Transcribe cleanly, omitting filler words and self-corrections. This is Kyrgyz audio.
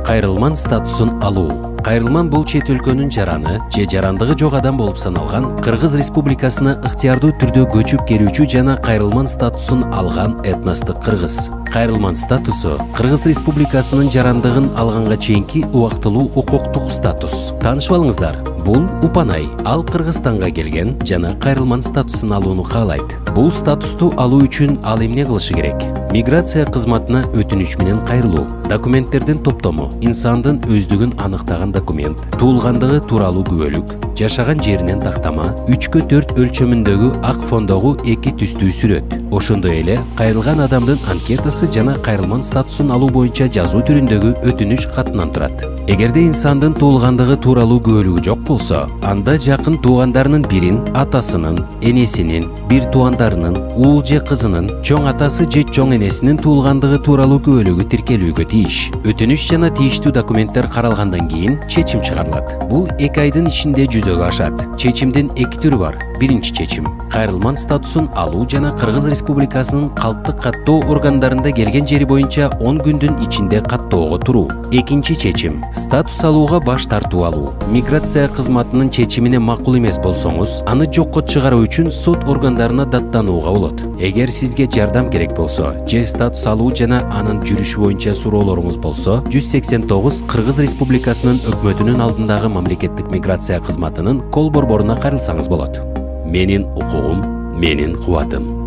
Кайрылман статусун алуу. Кайрылман бул чет өлкөнүн жараны же жарандыгы жок адам болуп саналган Кыргыз Республикасына ыктыярдуу түрдө көчүп келүүчү жана кайрылман статусун алган этностук кыргыз. Кайрылман статусу Кыргыз Республикасынын жарандыгын алганга чейинки убактылуу укуктук статус. Таанышып алыңыздар, бул Упанай, ал Кыргызстанга келген жана кайрылман статусун алууну каалайт. Бул статусту алуу үчүн ал эмне кылышы керек? Миграция кызматына өтүнүч менен кайрылуу, документтердин топтому, инсандын өздүгүн аныктаган документ, туулгандыгы тууралуу күбөлүк, жашаган жеринен тактама, 3/4 өлчөмүндөгү ак фондогу 2 түстүү сүрөт. Ошондой эле кайрылган адамдын анкетасы жана кайрылман статусун алуу боюнча жазуу түрүндөгү өтүнүч катынан турат. Эгерде инсандын туулгандыгы тууралуу күбөлүгү жок болсо, анда жакын туугандарынын бирин, атасынын, энесинин, бир туугандарынын, уул же кызынын, чоң атасы же чоң энесинин туулгандыгы тууралуу күбөлүгү тиркелүүгө тийиш. Өтүнүч жана тийиштүү документтер каралгандан кийин чечим чыгарылат. Бул 2 айдын ичинде жүзөгө ашат. Чечимдин 2 түрү бар. Биринчи чечим — кайрылман статусун алуу жана Кыргыз Республикасынын калптык каттоо органдарында келген жери боюнча 10 күндүн ичинде каттоого туруу. Экинчи чечим — статус алууга баш тартуу алуу. Миграция кызматынын чечимине макул эмес болсоңуз, аны жокко чыгаруу үчүн сот органдарына даттанууга болот. Эгер сизге жардам керек болсо, же статус алуу жана анын жүрүшү боюнча суроолоруңуз болсо, 189 Кыргыз Республикасынын өкмөтүнүн алдындагы мамлекеттик миграция кызматынын кол борборуна кайрылсаңыз болот. Менин укугум, менин кубатым.